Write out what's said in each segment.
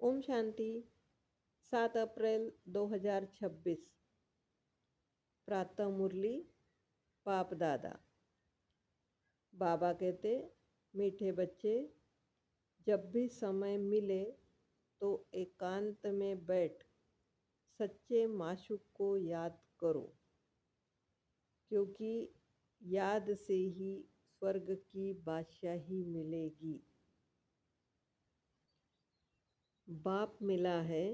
ओम शांति। 7 अप्रैल 2026। प्रातः मुरली। बाप दादा। बाबा कहते, मीठे बच्चे, जब भी समय मिले तो एकांत में बैठ सच्चे माशूक को याद करो, क्योंकि याद से ही स्वर्ग की बादशाही मिलेगी। बाप मिला है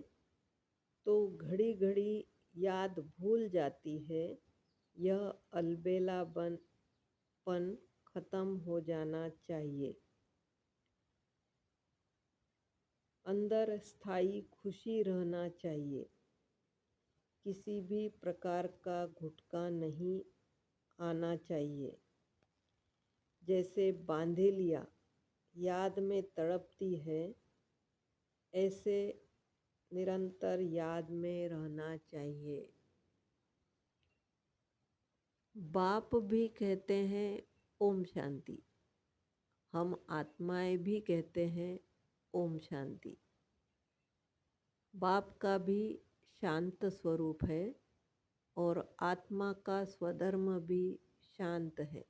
तो घड़ी घड़ी याद भूल जाती है। यह अलबेलापन खत्म हो जाना चाहिए। अंदर स्थायी खुशी रहना चाहिए। किसी भी प्रकार का घुटका नहीं आना चाहिए। जैसे बांधेलिया याद में तड़पती है, ऐसे निरंतर याद में रहना चाहिए। बाप भी कहते हैं ओम शांति। हम आत्माएं भी कहते हैं ओम शांति। बाप का भी शांत स्वरूप है और आत्मा का स्वधर्म भी शांत है।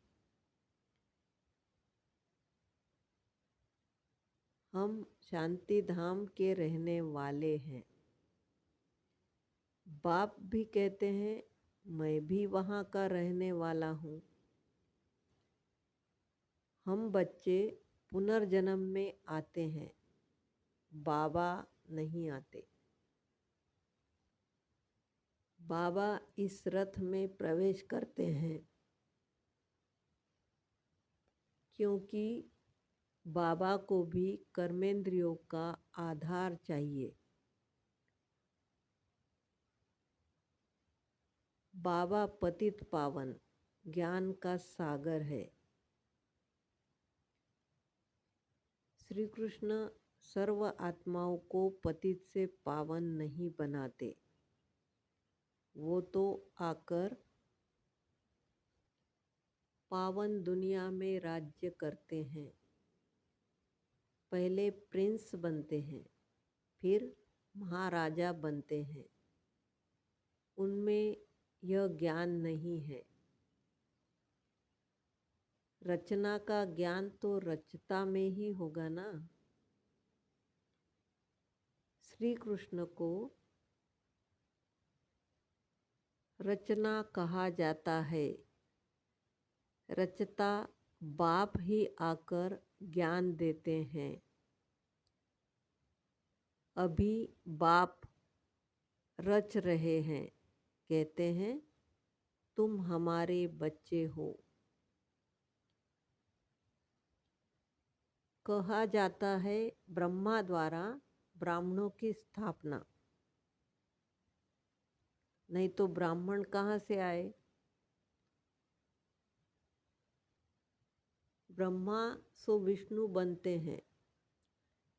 हम शांति धाम के रहने वाले हैं। बाप भी कहते हैं मैं भी वहाँ का रहने वाला हूँ। हम बच्चे पुनर्जन्म में आते हैं, बाबा नहीं आते। बाबा इस रथ में प्रवेश करते हैं, क्योंकि बाबा को भी कर्मेंद्रियों का आधार चाहिए। बाबा पतित पावन ज्ञान का सागर है। श्री कृष्ण सर्व आत्माओं को पतित से पावन नहीं बनाते। वो तो आकर पावन दुनिया में राज्य करते हैं। पहले प्रिंस बनते हैं, फिर महाराजा बनते हैं। उनमें यह ज्ञान नहीं है। रचना का ज्ञान तो रचता में ही होगा ना। श्री कृष्ण को रचना कहा जाता है। रचता बाप ही आकर ज्ञान देते हैं। अभी बाप रच रहे हैं, कहते हैं तुम हमारे बच्चे हो। कहा जाता है ब्रह्मा द्वारा ब्राह्मणों की स्थापना। नहीं तो ब्राह्मण कहाँ से आए? ब्रह्मा सो विष्णु बनते हैं।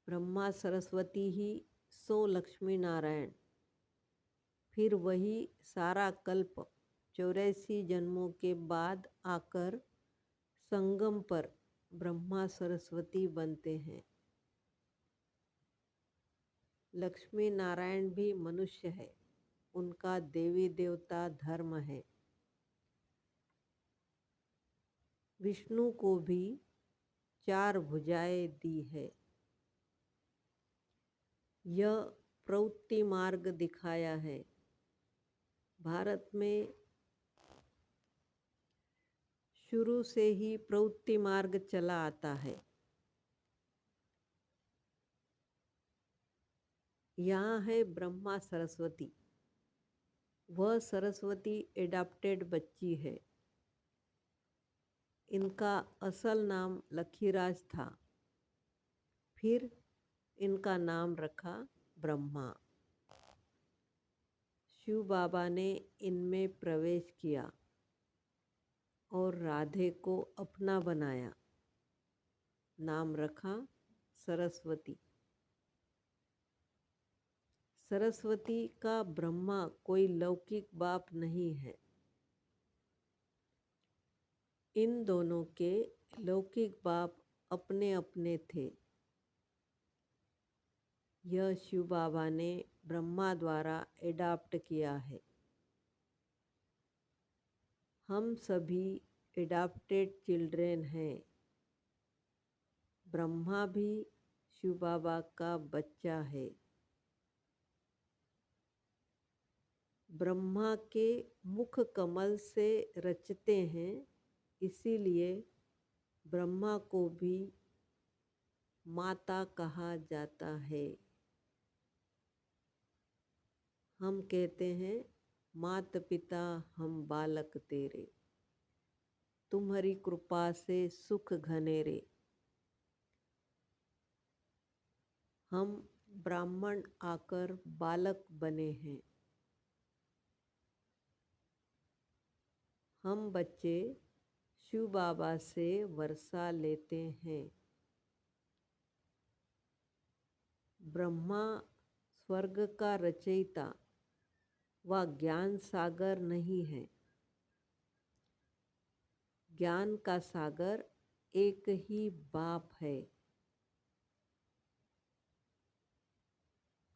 ब्रह्मा सरस्वती ही सो लक्ष्मी नारायण। फिर वही सारा कल्प 84 जन्मों के बाद आकर संगम पर ब्रह्मा सरस्वती बनते हैं। लक्ष्मी नारायण भी मनुष्य है, उनका देवी देवता धर्म है। विष्णु को भी 4 भुजाएं दी है। यह प्रवृत्ति मार्ग दिखाया है। भारत में शुरू से ही प्रवृत्ति मार्ग चला आता है। यहाँ है ब्रह्मा सरस्वती। वह सरस्वती एडाप्टेड बच्ची है। इनका असल नाम लखीराज था। फिर इनका नाम रखा ब्रह्मा। शिव बाबा ने इनमें प्रवेश किया और राधे को अपना बनाया। नाम रखा सरस्वती। सरस्वती का ब्रह्मा कोई लौकिक बाप नहीं है। इन दोनों के लौकिक बाप अपने अपने थे। यह शिव बाबा ने ब्रह्मा द्वारा एडॉप्ट किया है। हम सभी एडॉप्टेड चिल्ड्रेन हैं। ब्रह्मा भी शिव बाबा का बच्चा है। ब्रह्मा के मुख कमल से रचते हैं, इसीलिए ब्रह्मा को भी माता कहा जाता है। हम कहते हैं, मात पिता हम बालक तेरे, तुम्हारी कृपा से सुख घनेरे। हम ब्राह्मण आकर बालक बने हैं। हम बच्चे शिव बाबा से वर्षा लेते हैं। ब्रह्मा स्वर्ग का रचयिता व ज्ञान सागर नहीं है। ज्ञान का सागर एक ही बाप है,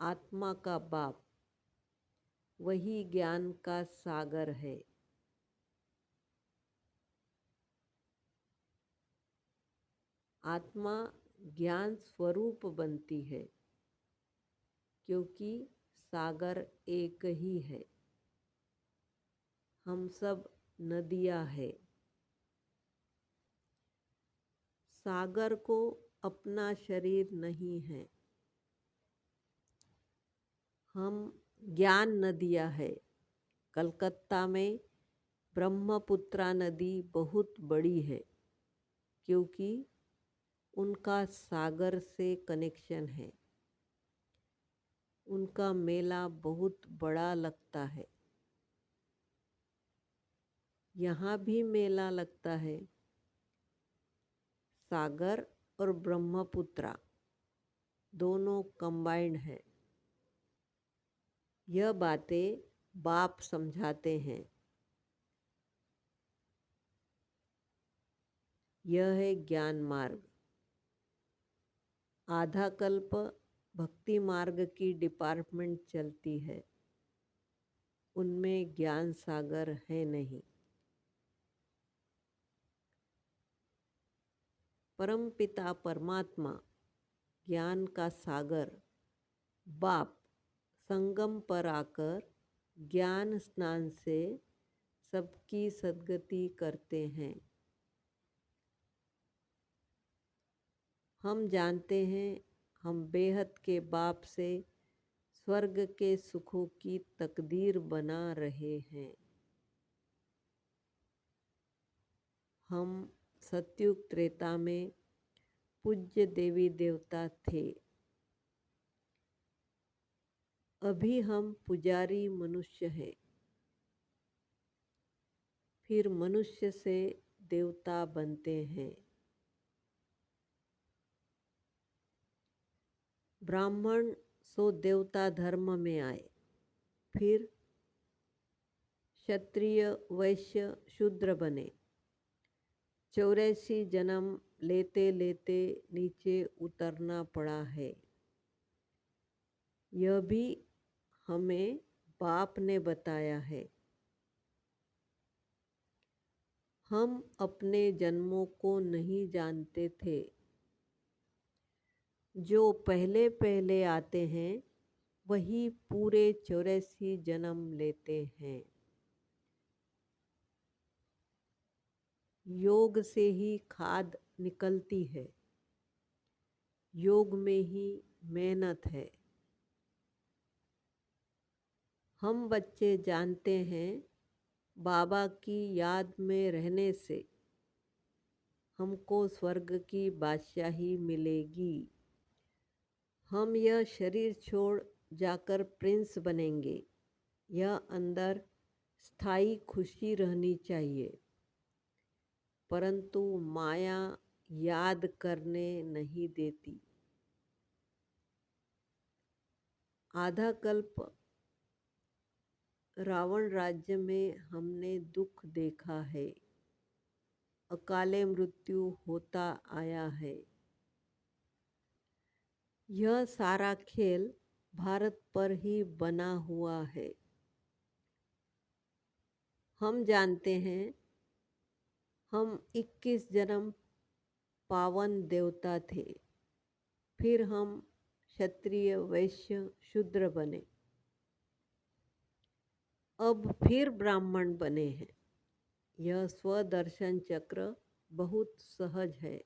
आत्मा का बाप, वही ज्ञान का सागर है। आत्मा ज्ञान स्वरूप बनती है, क्योंकि सागर एक ही है। हम सब नदियाँ हैं। सागर को अपना शरीर नहीं है। हम ज्ञान नदियाँ है। कलकत्ता में ब्रह्मपुत्रा नदी बहुत बड़ी है, क्योंकि उनका सागर से कनेक्शन है। उनका मेला बहुत बड़ा लगता है। यहाँ भी मेला लगता है। सागर और ब्रह्मपुत्रा दोनों कंबाइंड है। यह बातें बाप समझाते हैं। यह है ज्ञान मार्ग। आधा कल्प भक्ति मार्ग की डिपार्टमेंट चलती है, उनमें ज्ञान सागर है नहीं। परम पिता परमात्मा ज्ञान का सागर बाप संगम पर आकर ज्ञान स्नान से सबकी सद्गति करते हैं। हम जानते हैं, हम बेहद के बाप से स्वर्ग के सुखों की तकदीर बना रहे हैं। हम सतयुग त्रेता में पूज्य देवी देवता थे। अभी हम पुजारी मनुष्य हैं। फिर मनुष्य से देवता बनते हैं। ब्राह्मण सो देवता धर्म में आए, फिर क्षत्रिय वैश्य शूद्र बने। 84 जन्म लेते लेते नीचे उतरना पड़ा है। यह भी हमें बाप ने बताया है। हम अपने जन्मों को नहीं जानते थे। जो पहले पहले आते हैं वही पूरे 84 जन्म लेते हैं। योग से ही खाद निकलती है। योग में ही मेहनत है। हम बच्चे जानते हैं, बाबा की याद में रहने से हमको स्वर्ग की बादशाही मिलेगी। हम यह शरीर छोड़ जाकर प्रिंस बनेंगे। यह अंदर स्थायी खुशी रहनी चाहिए, परंतु माया याद करने नहीं देती। आधा कल्प रावण राज्य में हमने दुख देखा है। अकाले मृत्यु होता आया है। यह सारा खेल भारत पर ही बना हुआ है। हम जानते हैं हम 21 जन्म पावन देवता थे, फिर हम क्षत्रिय वैश्य शूद्र बने, अब फिर ब्राह्मण बने हैं। यह स्वदर्शन चक्र बहुत सहज है।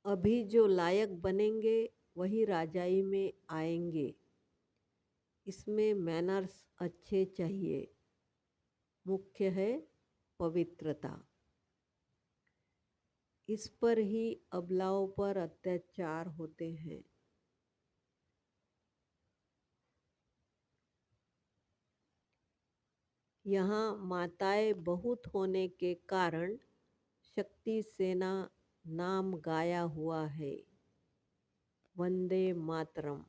अभी जो लायक बनेंगे वही राजाई में आएंगे। इसमें मैनर्स अच्छे चाहिए। मुख्य है पवित्रता। इस पर ही अबलाओं पर अत्याचार होते हैं। यहाँ माताएं बहुत होने के कारण शक्ति सेना नाम गाया हुआ है। वंदे मातरम।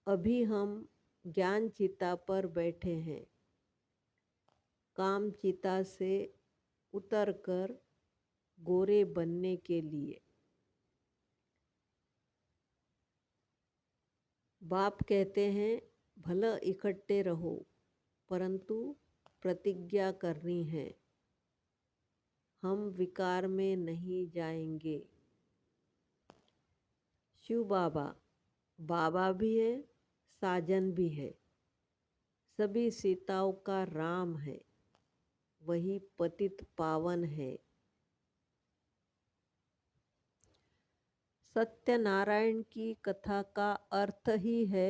अभी हम ज्ञान चिता पर बैठे हैं, काम चिता से उतरकर गोरे बनने के लिए। बाप कहते हैं भला इकट्ठे रहो, परंतु प्रतिज्ञा करनी है। हम विकार में नहीं जाएंगे। शिव बाबा बाबा भी है, साजन भी है। सभी सीताओं का राम है, वही पतित पावन है। सत्यनारायण की कथा का अर्थ ही है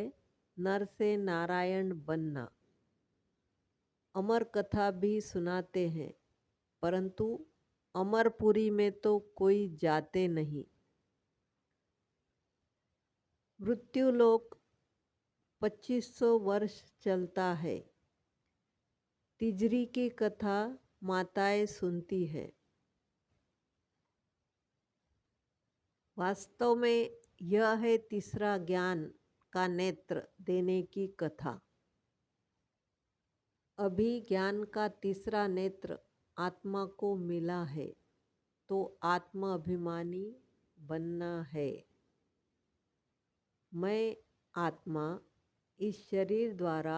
नर से नारायण बनना। अमर कथा भी सुनाते हैं, परंतु अमरपुरी में तो कोई जाते नहीं। मृत्युलोक 2500 वर्ष चलता है। तिजरी की कथा माताएं सुनती है। वास्तव में यह है तीसरा ज्ञान का नेत्र देने की कथा। अभी ज्ञान का तीसरा नेत्र आत्मा को मिला है, तो आत्म अभिमानी बनना है। मैं आत्मा इस शरीर द्वारा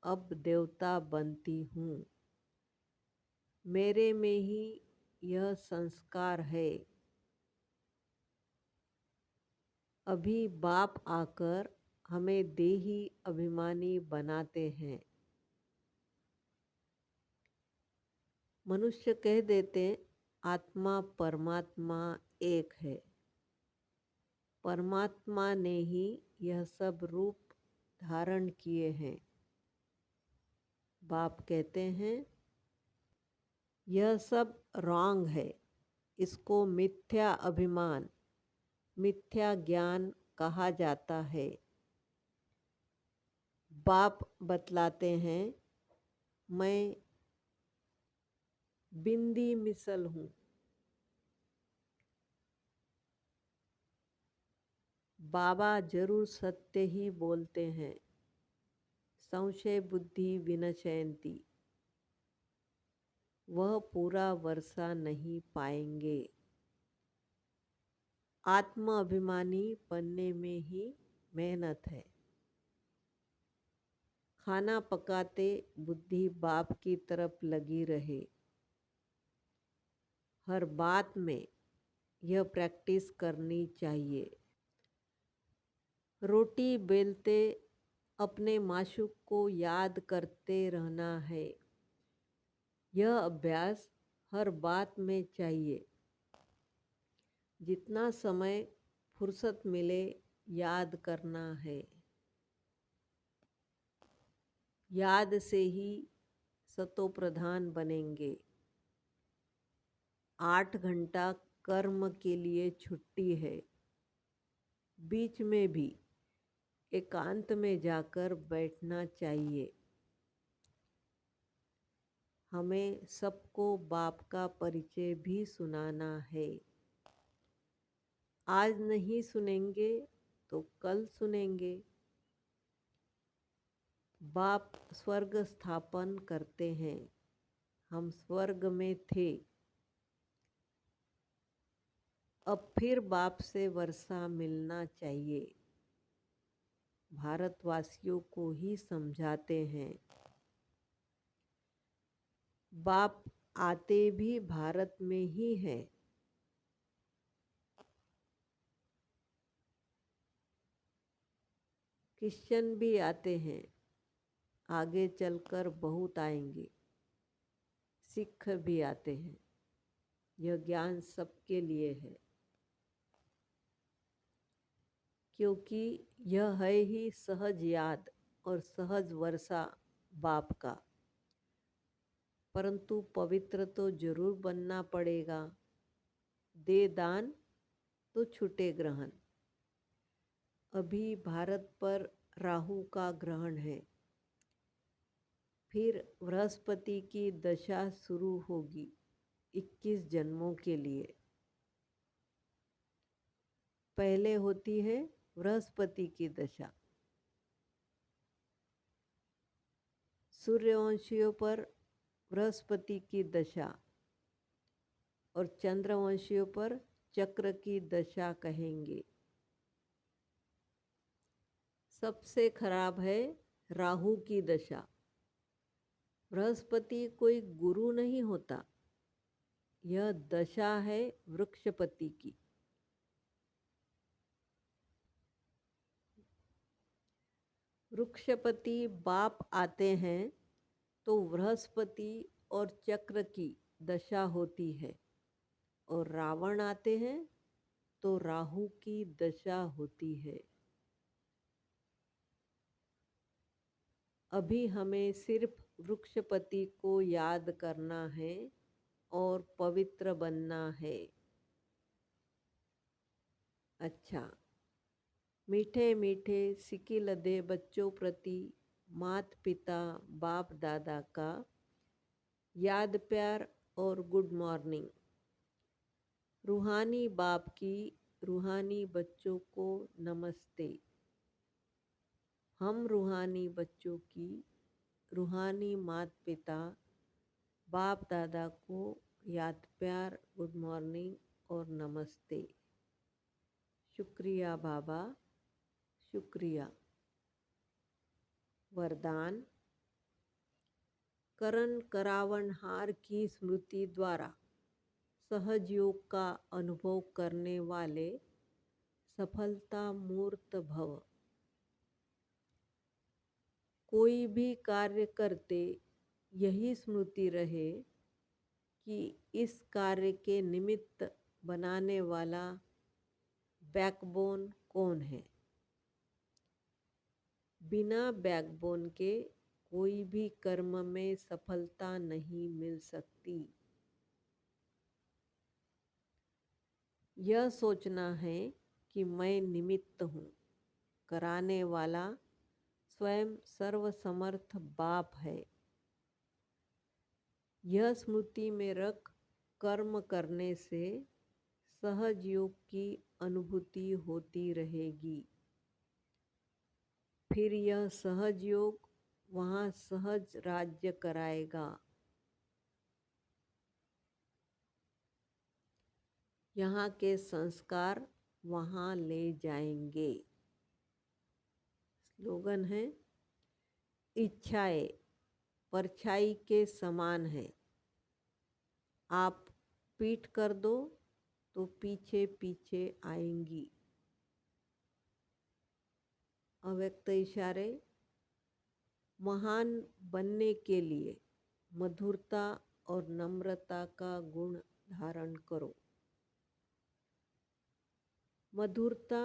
अब देवता बनती हूँ। मेरे में ही यह संस्कार है। अभी बाप आकर हमें देही अभिमानी बनाते हैं। मनुष्य कह देते आत्मा परमात्मा एक है। परमात्मा ने ही यह सब रूप धारण किए हैं। बाप कहते हैं यह सब रॉन्ग है। इसको मिथ्या अभिमान, मिथ्या ज्ञान कहा जाता है। बाप बतलाते हैं मैं बिंदी मिसल हूँ। बाबा जरूर सत्य ही बोलते हैं। संशय बुद्धि विनशयन्ति। वह पूरा वर्षा नहीं पाएंगे। आत्म अभिमानी बनने में ही मेहनत है। खाना पकाते बुद्धि बाप की तरफ लगी रहे। हर बात में यह प्रैक्टिस करनी चाहिए। रोटी बेलते अपने माशूक को याद करते रहना है। यह अभ्यास हर बात में चाहिए। जितना समय फुर्सत मिले याद करना है। याद से ही सतोप्रधान बनेंगे। 8 घंटा कर्म के लिए छुट्टी है। बीच में भी एकांत में जाकर बैठना चाहिए। हमें सबको बाप का परिचय भी सुनाना है। आज नहीं सुनेंगे तो कल सुनेंगे। बाप स्वर्ग स्थापन करते हैं, हम स्वर्ग में थे, अब फिर बाप से वर्षा मिलना चाहिए। भारतवासियों को ही समझाते हैं। बाप आते भी भारत में ही हैं। क्रिश्चियन भी आते हैं, आगे चलकर बहुत आएंगे। सिख भी आते हैं। यह ज्ञान सबके लिए है, क्योंकि यह है ही सहज याद और सहज वर्षा बाप का। परंतु पवित्र तो जरूर बनना पड़ेगा। दे दान तो छूटे ग्रहण। अभी भारत पर राहु का ग्रहण है, फिर बृहस्पति की दशा शुरू होगी 21 जन्मों के लिए। पहले होती है बृहस्पति की दशा। सूर्यवंशियों पर बृहस्पति की दशा और चंद्रवंशियों पर चक्र की दशा कहेंगे। सबसे खराब है राहु की दशा। बृहस्पति कोई गुरु नहीं होता, यह दशा है वृक्षपति की। वृक्षपति बाप आते हैं तो बृहस्पति और चक्र की दशा होती है, और रावण आते हैं तो राहु की दशा होती है। अभी हमें सिर्फ वृक्षपति को याद करना है और पवित्र बनना है। अच्छा, मीठे मीठे सिक्के लदे बच्चों प्रति मात पिता बाप दादा का याद प्यार और गुड मॉर्निंग। रूहानी बाप की रूहानी बच्चों को नमस्ते। हम रूहानी बच्चों की रूहानी मात पिता बाप दादा को याद प्यार गुड मॉर्निंग और नमस्ते। शुक्रिया बाबा, शुक्रिया। वरदान। करण करावनहार की स्मृति द्वारा सहज योग का अनुभव करने वाले सफलता मूर्त भव। कोई भी कार्य करते यही स्मृति रहे कि इस कार्य के निमित्त बनाने वाला बैकबोन कौन है। बिना बैकबोन के कोई भी कर्म में सफलता नहीं मिल सकती। यह सोचना है कि मैं निमित्त हूँ, कराने वाला स्वयं सर्वसमर्थ बाप है। यह स्मृति में रख कर्म करने से सहज योग की अनुभूति होती रहेगी। फिर यह सहज योग वहाँ सहज राज्य कराएगा। यहाँ के संस्कार वहाँ ले जाएंगे। स्लोगन है, इच्छाएं परछाई के समान है। आप पीठ कर दो तो पीछे पीछे आएंगी। अव्यक्त इशारे। महान बनने के लिए मधुरता और नम्रता का गुण धारण करो। मधुरता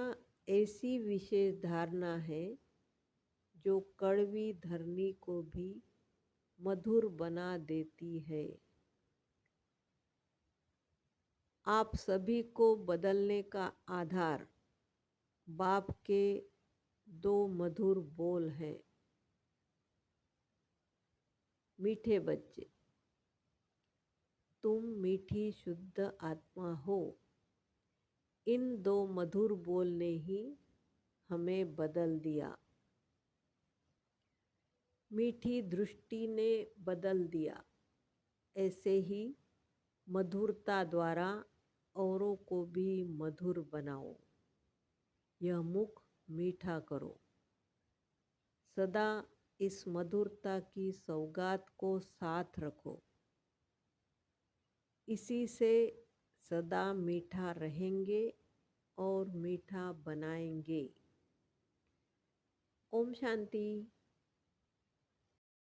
ऐसी विशेष धारणा है जो कड़वी धरनी को भी मधुर बना देती है। आप सभी को बदलने का आधार बाप के दो मधुर बोल हैं। मीठे बच्चे, तुम मीठी शुद्ध आत्मा हो। इन दो मधुर बोल ने ही हमें बदल दिया। मीठी दृष्टि ने बदल दिया। ऐसे ही मधुरता द्वारा औरों को भी मधुर बनाओ। यह मुख मीठा करो। सदा इस मधुरता की सौगात को साथ रखो। इसी से सदा मीठा रहेंगे और मीठा बनाएंगे। ओम शांति।